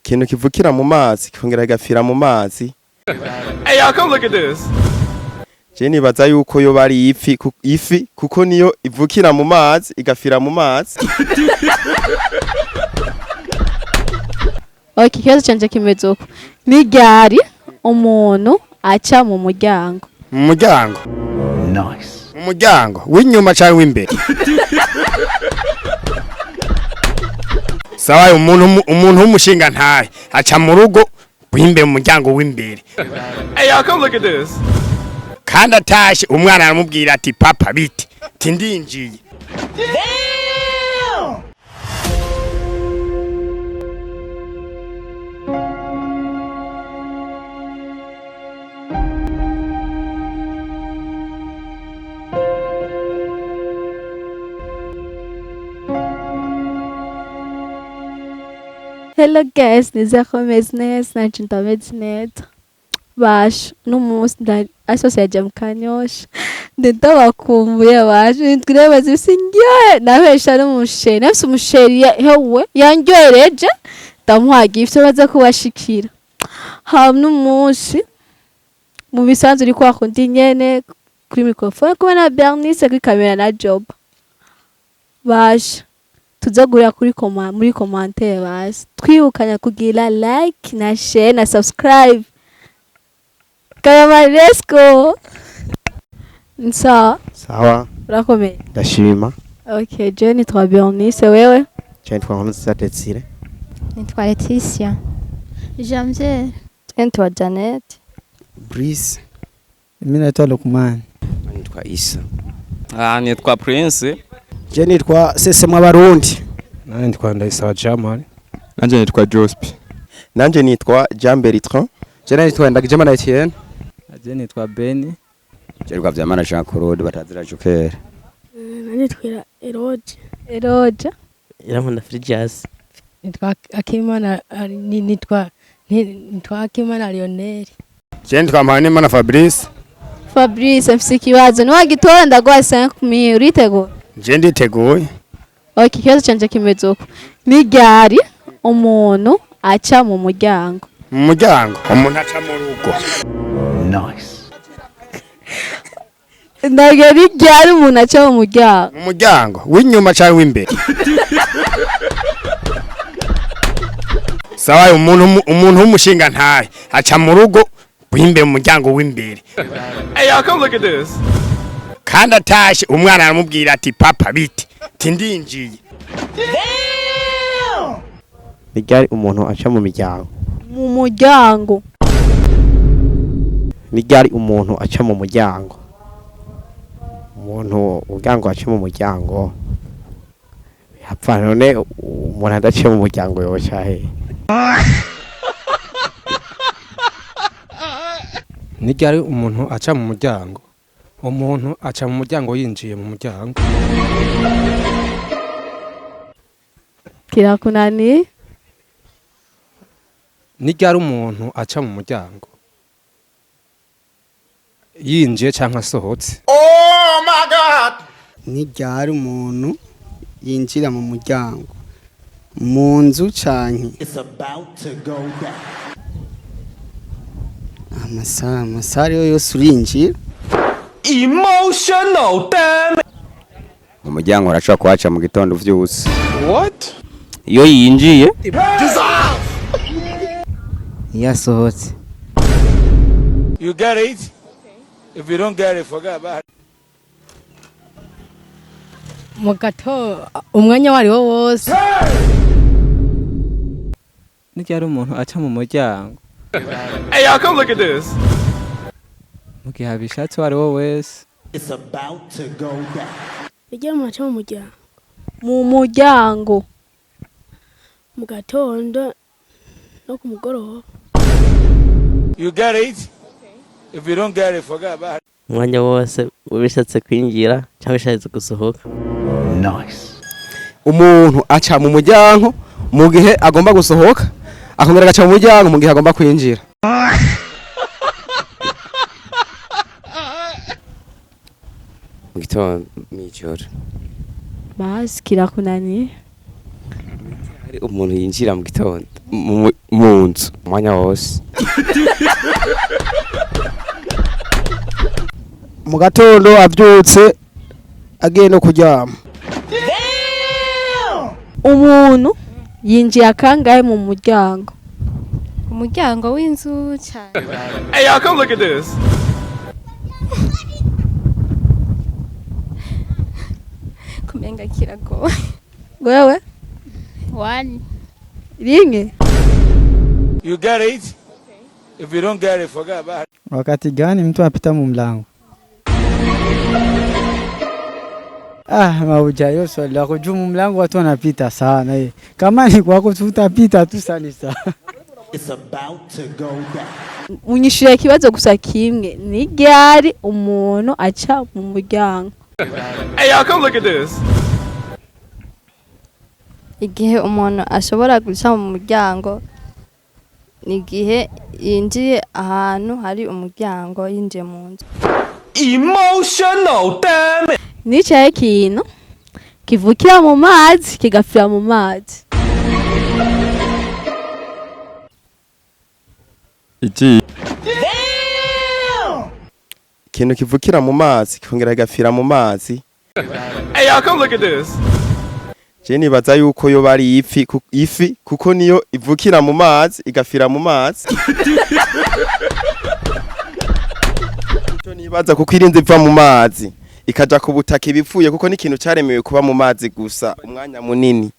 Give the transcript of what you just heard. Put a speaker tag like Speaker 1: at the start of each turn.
Speaker 1: ikintu kivukira mu mazi kongera gafira mu mazi.
Speaker 2: Hey, y'all, come look at this.
Speaker 1: Je nibaza yuko yo bari ifi kuko niyo ivukira mu mazi igafira mu mazi.
Speaker 3: Okay, kibazo canje kimeze uko. Ni ryari umuntu aca mu muryango?
Speaker 1: Mu muryango?
Speaker 4: Nice.
Speaker 1: Mu muryango w'inyuma cyangwa w'imbere? Sawa, umuntu w'umushinga ntahe aca mu rugo w'imbere mu muryango w'imbere.
Speaker 2: Hey, y'all, come look at this.
Speaker 1: Kandi atashe umwana aramubwira ati papa biti tindinjiye.
Speaker 3: Hello guys, nizako Bernice na Bernice. Bash n'umunsi asosiyete mu Kanyosha. Ndabakumbuye baje twireba zisingiye nabesha n'umusheri. Nafise umusheri hewe yanjyohereje ndamuha gift baza kubashikira. Ha n'umunsi mu bisanzwe uri kwa kundi nyene kuri microphone ko na Bernice kuri kamera na job. Bash tuzagurira kuri muri commentaire basi twibukanya kugira like na share na subscribe. Kama let's go.
Speaker 1: Sawa.
Speaker 3: Urakomeye?
Speaker 1: Ndashima.
Speaker 3: Okay, je nitwa Bernice, wewe?
Speaker 1: Je nitwa Bernice.
Speaker 5: Nitwa Leticia. Jamze.
Speaker 3: Nitwa Janet.
Speaker 6: Brice. Mimi naitwa Lukman.
Speaker 1: Nitwa Isa.
Speaker 7: Nitwa Prince.
Speaker 6: Je nitwa Sese Mwabarundi.
Speaker 8: Nanje nitwa Ndayisaba Jamal.
Speaker 9: Nanje nitwa Jospi.
Speaker 1: Nanje nitwa Jean Bertrand.
Speaker 6: Je nitwa Ndagijamana Etienne.
Speaker 10: Je nitwa Beni.
Speaker 11: Je nitwa Vyamana Jean Claude batazira Joker.
Speaker 12: Nanje twira
Speaker 3: Eroja.
Speaker 13: Iramunda Frijas.
Speaker 12: Nitwa Akimana nitwa Akimana Lionel.
Speaker 1: Je nitwa Mpanimana Fabrice.
Speaker 3: Fabrice mfise ikibazo niwagitora ndagwa 5000 uriteguye?
Speaker 1: Je nditeguye.
Speaker 3: Okay, kibazo canje kimeze uko. Ni ryari umuntu aca mu muryango?
Speaker 1: Mu muryango umuntu aca mu rugo.
Speaker 4: Nice.
Speaker 3: Ndagera ryari umuntu aca mu muryango?
Speaker 1: Mu muryango w'inyuma cyangwa w'imbere? Sawa, umuntu w'umushinga ntahe aca mu rugo w'imbere mu muryango w'imbere.
Speaker 2: Hey, y'all, come look at this.
Speaker 1: Kandi atashe umwana aramubwira ati papa biti tindinjiye.
Speaker 13: Ni ryari umuntu aca mu miryango?
Speaker 3: Mu muryango.
Speaker 13: Ni ryari umuntu aca mu muryango? Umuryango aca mu muryango. Yapfa none umuntu adaciye mu muryango yoca he?
Speaker 8: Ni ryari umuntu aca mu muryango? Umuntu aca mu muryango yinjiye mu muryango.
Speaker 3: Kirakunani?
Speaker 8: Ni ryari umuntu aca mu muryango yinjiye cyangwa asohotse?
Speaker 2: Oh my God!
Speaker 6: Ni ryari umuntu yinjira mu muryango mu nzu canke?
Speaker 4: It's about to go down.
Speaker 6: Amasaha yose urinjira.
Speaker 2: Emotional damn.
Speaker 11: Mu muryango urashobora kuhaca mu gitondo uvyutse.
Speaker 2: What?
Speaker 7: Iyo yinjiye
Speaker 6: Yasohotse.
Speaker 2: You get it? If you don't get it, forget about it.
Speaker 12: Mugato umwanya wari wo wose.
Speaker 10: Ni ryari umuntu aca mu muryango?
Speaker 2: Hey, y'all, come look at this.
Speaker 10: Mugihe abishatse wari wo wese.
Speaker 4: It's about to go down.
Speaker 12: Igiye mu aca mu muryango.
Speaker 3: Mu muryango.
Speaker 12: Mu gatondo no ku mugoroba.
Speaker 2: You get it? If you don't get it, forget about it.
Speaker 13: Umwanya wose ubishatse kwinjira cyangwa ushatse gusohoka.
Speaker 4: Nice.
Speaker 6: Umuntu aca mu muryango mu gihe agomba gusohoka, akongera agaca mu muryango mu gihe agomba kwinjira.
Speaker 11: Mu gitondo mw'ijoro.
Speaker 3: Basi kirakunani?
Speaker 11: Hari umuntu yinjira mu gitondo. mu nzu umwanya wose.
Speaker 6: mu gatondo abyutse agiye no kuryama.
Speaker 3: umuntu yinjiye akangahe mu muryango?
Speaker 5: Umuryango w'inzu cyane.
Speaker 7: Hey y'all, come look at this.
Speaker 5: Kumenga kirago.
Speaker 3: Wewe?
Speaker 5: One.
Speaker 3: Ringe?
Speaker 2: You get it? If you don't get it, forget about it.
Speaker 10: Wakati gani mtu apita mu mlango? Mauja swali lako juu mu mlango watu wanapita sana. Kama ni kwako tutapita tu sana.
Speaker 4: It's about to go down.
Speaker 3: Unyishuye kibazo gusa kimwe. Ni ryari umuntu aca mu muryango?
Speaker 7: Hey y'all, come look at this.
Speaker 5: Igihe umuntu ashobora guca mu muryango ni igihe yinjiye ahantu hari umuryango yinjiye mu nzu.
Speaker 7: Emotional damn it.
Speaker 3: Ni cyahe kintu kivukira mu mazi kigapfira mu mazi?
Speaker 9: Iki
Speaker 1: ikintu kivukira mu mazi kikongera kigapfira mu mazi.
Speaker 7: Hey y'all, come look at this.
Speaker 1: Je nibaza yuko yo bari ifi kuko niyo ivukira mu mazi igapfira mu mazi. Cyo nibaza kuko irinze iva mu mazi ikaja ku butaka ibipfuye kuko ni ikintu caremewe kuba mu mazi gusa umwanya munini.